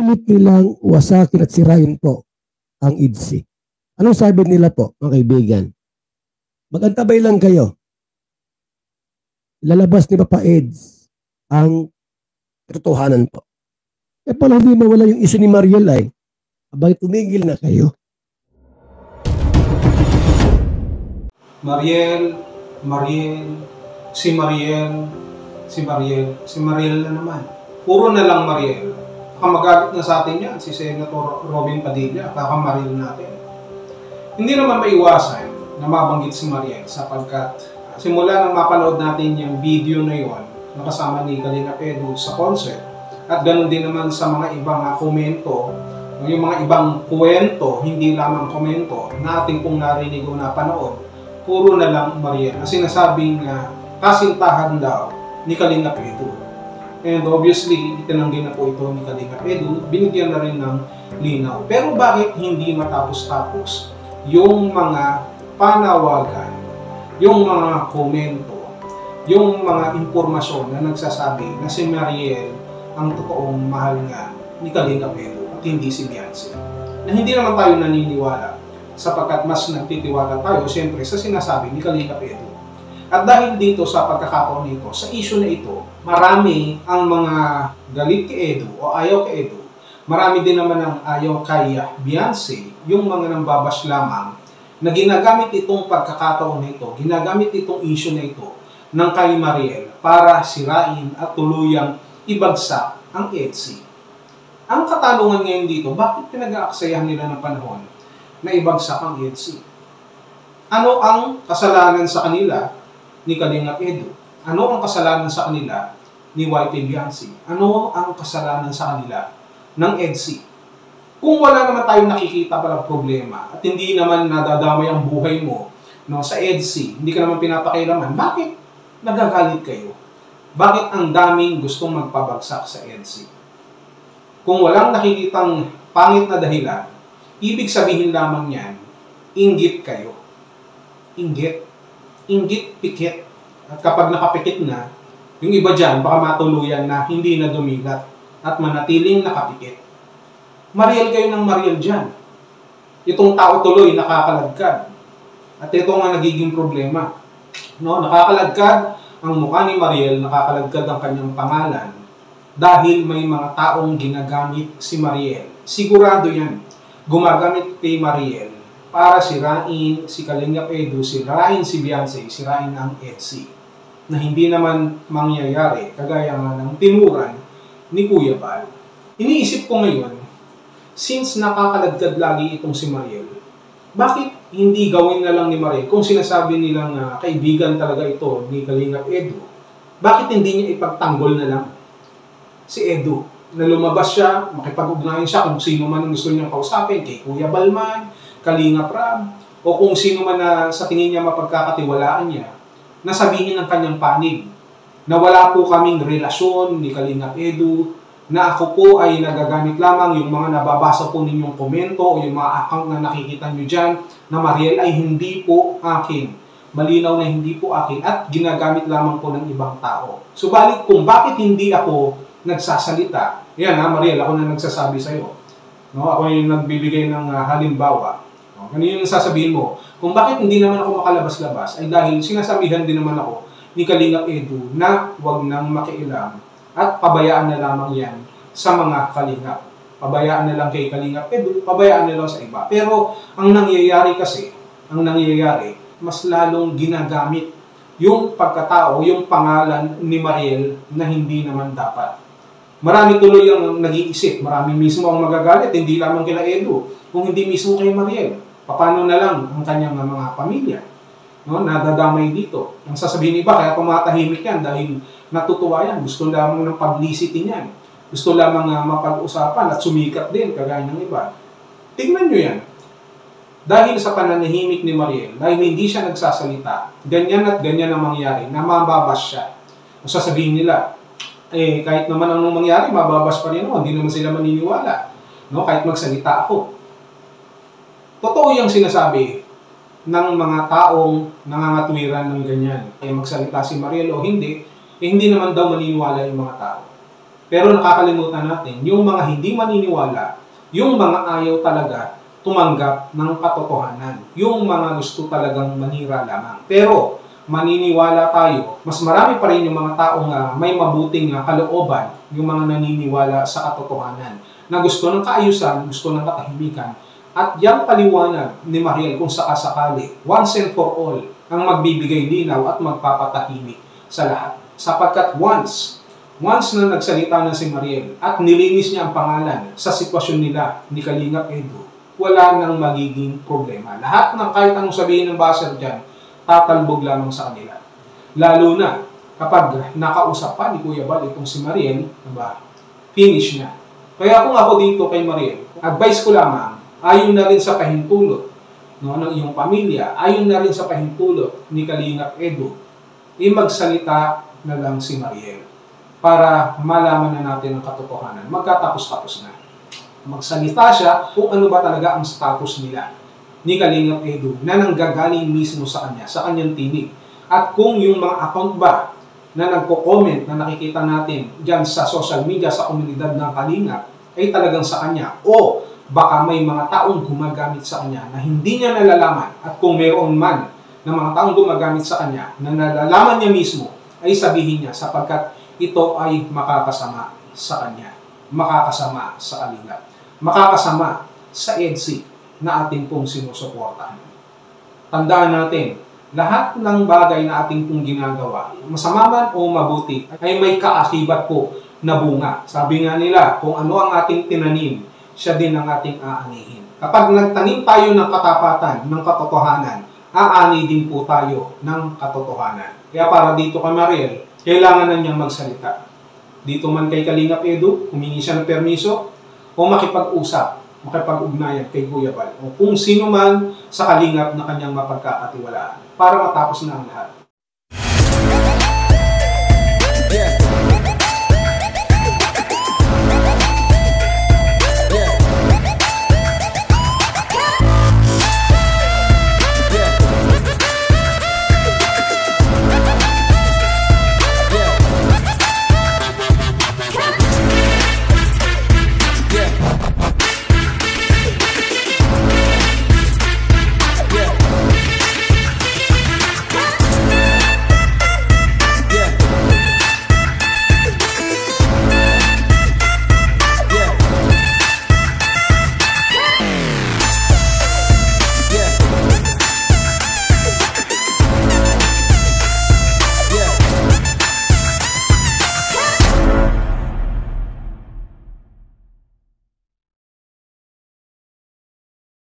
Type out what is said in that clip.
ginagamit nilang wasakin at sirain po ang EDSI. Anong sabi nila po, mga kaibigan? Mag-antabay lang kayo. Lalabas ni Papa Eds ang katotohanan po. E pala hindi mawala yung issue ni Mariel ay, abay tumigil na kayo. Mariel, si Mariel na naman. Puro na lang Mariel. Kamagalit na sa atin yan, si Senator Robin Padilla, kakamaril natin. Hindi naman maiwasan na mabanggit si Mariel sapagkat simula nang mapanood natin yung video na yon, nakasama ni Kalinga Edu sa concert, at ganoon din naman sa mga ibang komento, yung mga ibang kwento, hindi lamang komento, na ating pong narinig o napanood, puro na lang Mariel na sinasabing kasintahan daw ni Kalinga Edu. And obviously, itinanggi na po ito ni Kalinga Edu, binigyan na rin ng linaw. Pero bakit hindi matapos-tapos yung mga panawagan, yung mga komento, yung mga impormasyon na nagsasabi na si Mariel ang totoong mahal nga ni Kalinga Edu at hindi si Beyonce? Na hindi naman tayo naniniwala sapagkat mas nagtitiwala tayo siyempre sa sinasabi ni Kalinga Edu. At dahil dito sa pagkakataon nito, sa issue na ito, marami ang mga galit kay Edu o ayaw kay Edu. Marami din naman ang ayaw kay Beyonce, yung mga nambabash lamang na ginagamit itong pagkakataon na ito, ginagamit itong issue na ito ng kay Mariel para sirain at tuluyang ibagsak ang EDSI. Ang katanungan ngayon dito, bakit pinag-aaksayahan nila ng panahon na ibagsak ang EDSI? Ano ang kasalanan sa kanila ni Kalinga Edu? Ano ang kasalanan sa kanila ni YT Beyonce? Ano ang kasalanan sa kanila ng EDSI? Kung wala naman tayong nakikita palang problema at hindi naman nadadamay ang buhay mo sa EDSI, hindi ka naman pinapakailaman, bakit nagagalit kayo? Bakit ang daming gustong magpabagsak sa EDSI? Kung walang nakikitang pangit na dahilan, ibig sabihin lamang yan, inggit kayo. Inggit, pikit. At kapag nakapikit na, yung iba dyan, baka matuluyan na hindi na dumilat at manatiling nakapikit. Mariel kayo ng Mariel dyan. Itong tao tuloy nakakalagkad. At ito nga nagiging problema. Nakakalagkad ang mukha ni Mariel, nakakalagkad ang kanyang pangalan dahil may mga taong ginagamit si Mariel. Sigurado yan. Gumagamit kay Mariel para sirain si Kalinga Edu, sirain si Beyonce, sirain ang EDSI. Na hindi naman mangyayari kagaya nga ng tinuran ni Kuya Bal. Iniisip ko ngayon, since nakakalagkad lagi itong si Mariel, bakit hindi gawin na lang ni Mariel kung sinasabi nilang kaibigan talaga ito ni Kalinga Edu? Bakit hindi niya ipagtanggol na lang si Edu? Na lumabas siya, makipag-ugnayan siya kung sino man ang gusto niyang kausapin, kay Kuya Balman, Kalinga Prab, o kung sino man na sa tingin niya mapagkakatiwalaan niya, na sabihin ng kanyang panig na wala po kaming relasyon ni Kalinga Edu, na ako po ay nagagamit lamang yung mga nababasa po ninyong komento o yung mga account na nakikita nyo dyan na Mariel ay hindi po akin. Malinaw na hindi po akin at ginagamit lamang po ng ibang tao. Subalit kung bakit hindi ako nagsasalita, yan Mariel, ako na nagsasabi sa'yo. Ako yung nagbibigay ng halimbawa. Ano yung sasabihin mo? Kung bakit hindi naman ako makalabas-labas ay dahil sinasabihan din naman ako ni Kalinga Edu na huwag nang makialam at pabayaan na lamang yan sa mga kalingap. Pabayaan na lang kay Kalinga Edu, pabayaan na lang sa iba. Pero ang nangyayari kasi, mas lalong ginagamit yung pagkatao, yung pangalan ni Mariel na hindi naman dapat. Marami tuloy ang nag-iisip, marami mismo ang magagalit, hindi lamang kila Edu, kung hindi mismo kay Mariel. Paano na lang ang kanyang mga pamilya? Nadadamay dito. Ang sasabihin iba, kaya pumatahimik yan dahil natutuwa yan. Gusto lamang ng publicity niyan. Gusto lamang mapag-usapan at sumikat din, kagaya ng iba. Tingnan nyo yan. Dahil sa pananahimik ni Mariel, dahil hindi siya nagsasalita, ganyan at ganyan ang mangyari, na mababas siya. Ang sasabihin nila, kahit naman anong mangyari, mababas pa rin ako, hindi naman sila maniniwala. Kahit magsalita ako. Totoo yung sinasabi ng mga taong nangangatwiran ng ganyan. Magsalita si Mariel o hindi, hindi naman daw maniniwala yung mga tao. Pero nakakalimutan natin, yung mga hindi maniniwala, yung mga ayaw talaga tumanggap ng katotohanan, yung mga gusto talagang manira lamang. Pero maniniwala tayo, mas marami pa rin yung mga taong may mabuting kalooban, yung mga naniniwala sa katotohanan, na gusto ng kaayusan, gusto ng katahimikan. At yung paliwanag ni Mariel kung sakasakali, once and for all, ang magbibigay linaw at magpapatahimik sa lahat. Sapagkat once na nagsalita na si Mariel at nilinis niya ang pangalan sa sitwasyon nila ni Kalingap Edu, wala nang magiging problema. Lahat ng kahit anong sabihin ng baser dyan, tatalbog lamang sa kanila. Lalo na kapag nakausap pa ni Kuya Bal itong si Mariel, diba, finish na. Kaya kung ako dito kay Mariel, advice ko lamang, ayon na rin sa pahintulot ng iyong pamilya, ayon na rin sa pahintulot ni Kalingap Edu, magsalita na lang si Mariel para malaman na natin ang katotohanan. Magkatapos-tapos na. Magsalita siya kung ano ba talaga ang status nila ni Kalingap Edu na nanggagaling mismo sa kanya, sa kanyang tinig. At kung yung mga account ba na nagko-comment na nakikita natin dyan sa social media, sa komunidad ng Kalingap, ay talagang sa kanya. O baka may mga taong gumagamit sa kanya na hindi niya nalalaman. At kung mayroon man na mga taong gumagamit sa kanya na nalalaman niya mismo, ay sabihin niya sapagkat ito ay makakasama sa kanya, makakasama sa Kalingap, makakasama sa EDSI na ating pong sinusuportahan. Tandaan natin, lahat ng bagay na ating pong ginagawa, masama man o mabuti, ay may kaakibat po na bunga. Sabi nga nila, kung ano ang ating tinanim, siya din ang ating aanihin. Kapag nagtanim tayo ng katapatan, ng katotohanan, aani din po tayo ng katotohanan. Kaya para dito kay Mariel, kailangan na niyang magsalita. Dito man kay Kalingap Edu, humingi siya ng permiso, o makipag-usap, makipag-ugnayan kay Kuya Bal, o kung sino man sa Kalingap na kanyang mapagkakatiwalaan, para matapos na ang lahat.